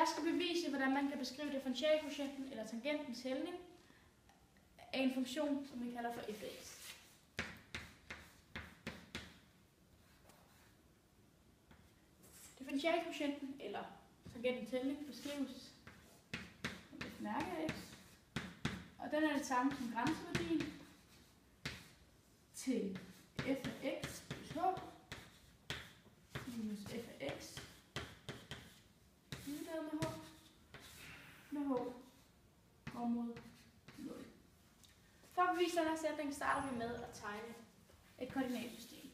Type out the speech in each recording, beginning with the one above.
Jeg skal bevise, hvordan man kan beskrive differentialkvotienten eller tangentens hældning af en funktion, som vi kalder for f af x. Differentialkvotienten eller tangentens hældning beskrives som et mærke af x, og den er det samme som grænseværdien til f af x plus h minus f af x divideret med h går mod 0. For at bevise den her sætning starter vi med at tegne et koordinatsystem.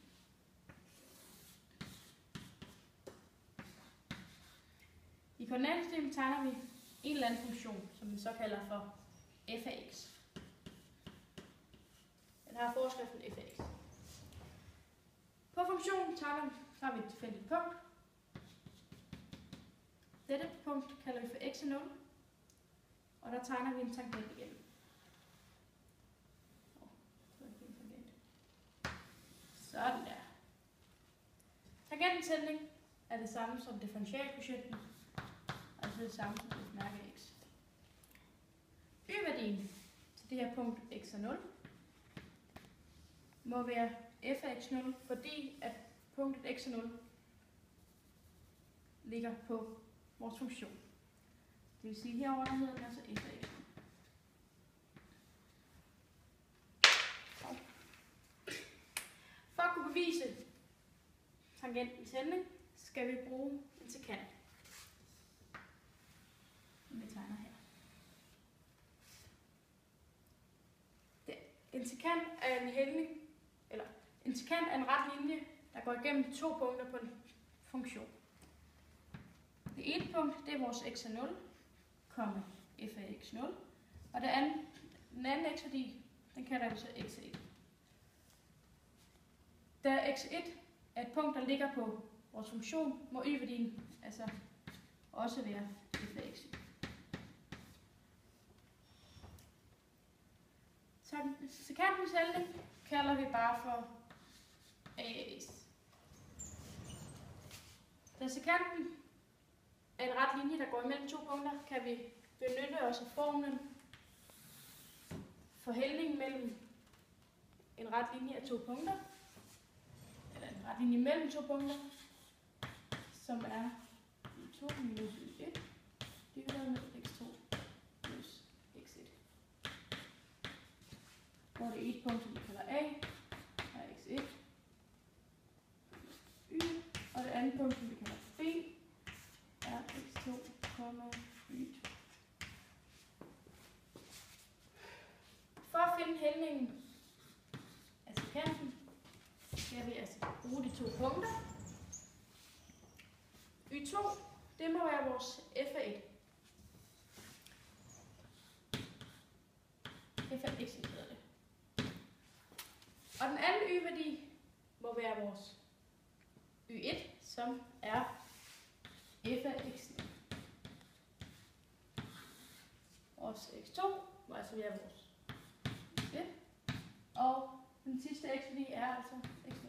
I koordinatsystemet tegner vi en eller anden funktion, som vi så kalder for f af x. Den har forskriften f af x. På funktionen tager vi et tilfældigt punkt. Dette punkt kalder vi for x af 0, og der tegner vi en tangent igennem. Sådan der. Tangentens hældning er det samme som differentialkvotienten, altså det samme som et mærke af x. Y-værdien til det her punkt x af 0 må være f af x0, fordi at punktet x af 0 ligger på vores funktion. Det vil sige, herovre der hedder den altså f af x0. For at kunne bevise tangentens hældning, skal vi bruge en sekant, som vi tegner her. En sekant er en hældning, eller en sekant er en ret linje, der går igennem to punkter på en funktion. Det ene punkt, det er vores x af 0, komme f af x0, og den anden x-værdi, den kalder vi så x af 1. Da x1 er et punkt, der ligger på vores funktion, må y-værdien altså også være f af x1. Så sekantens hældning kalder vi bare for a af s. Da sekanten er en ret linje, der går imellem to punkter, kan vi benytte os af formlen for hældning mellem en ret linje af to punkter, eller en ret linje mellem to punkter, som er y2 minus y1 divideret med x2 plus x1. Hvor det er et punkt, som vi kalder a, er x1 y, og det andet punkt, som vi kalder b, er x2, y2. For at finde hældningen af sekanten, skal vi altså bruge de to punkter. Y2, det må være vores f af 1. F af x hedder det. Og den anden y-værdi må være vores y1, som er f af x. Vores x2 må altså være vores y1. Og den sidste x-værdi er altså x0.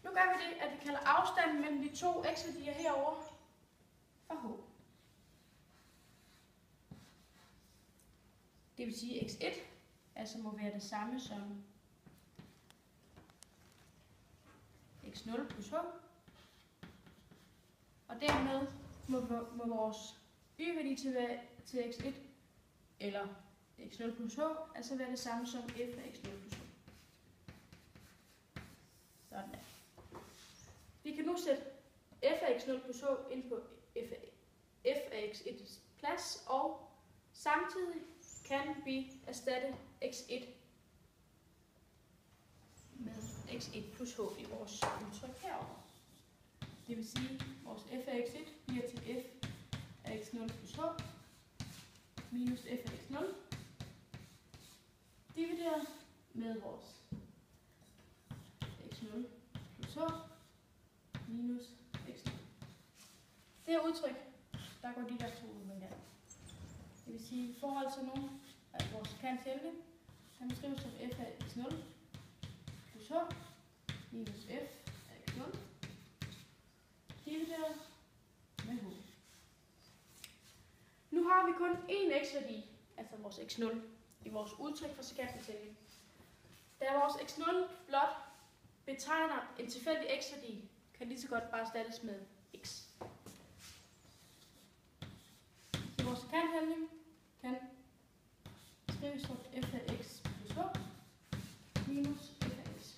Nu gør vi det, at vi kalder afstanden mellem de to x-værdier herovre for h. Det vil sige, at x1 altså må være det samme som x0 plus h. Og dermed må vores y-værdi til x1 eller x0 plus h altså være det samme som f af x0 plus h. Sådan der. Vi kan nu sætte f af x0 plus h ind på f af x1's plads, og samtidig kan vi erstatte x1 med x1 plus h i vores udtryk herovre. Det vil sige, at vores f af x1 bliver til f af x0 plus h minus f af x0 divideret med vores x0 plus h minus x0. Det her udtryk, der går de der to ud med hinanden. Det vil sige, i forhold til nu, at vores sekants hældning kan beskrives som f af x0 plus h minus f af x0 divideret med h. kun én x-værdi, altså vores x0, i vores udtryk for sekantens tælling. Da vores x0 blot betegner en tilfældig x-værdi, kan lige så godt bare erstattes med x. Så vores sekanthandling kan skrives som f af x plus h minus f af x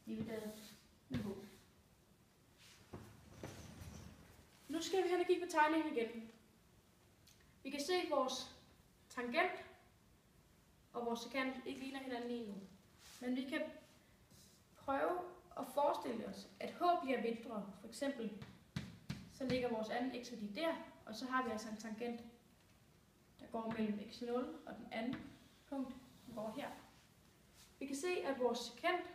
divideret med h. Nu skal vi hen og kigge på tegningen igen. Vi kan se, at vores tangent og vores sekant ikke ligner hinanden lige nu. Men vi kan prøve at forestille os, at h bliver mindre. For eksempel, så ligger vores anden x-værdi der, og så har vi altså en tangent, der går mellem x0 og den anden punkt, der går her. Vi kan se, at vores sekant,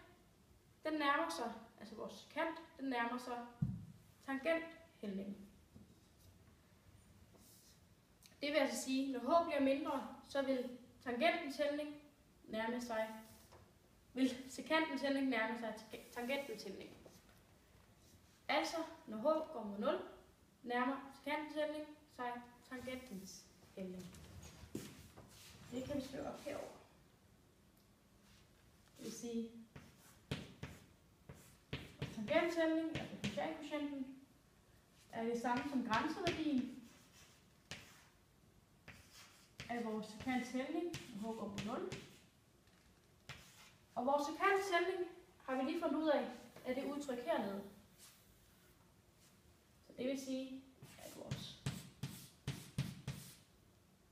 den nærmer sig, altså vores sekant, den nærmer sig tangenthældningen. Det vil altså sige, at når h bliver mindre, så vil tangentens hældning nærme sig, vil sekantens hældning nærme sig tangentens hældning. Altså, når h går mod 0, nærmer sekantens hældning sig tangentens hældning. Det kan vi skrive op herover. Det vil sige, at tangentens hældning, altså differentialkvotienten, er det samme som grænseværdien af vores sekants hældning, når h går på 0. Og vores sekants hældning har vi lige fundet ud af, at det udtryk hernede. Så det vil sige, at vores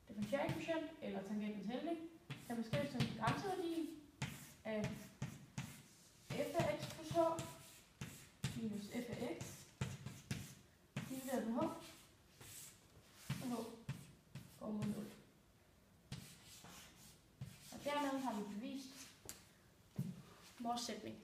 differentialkvotient eller tangentens hældning kan beskrives som grænseværdien af f af x plus h minus f af x divideret med h, og h går mod 0. Og dermed har vi bevist vores sætning.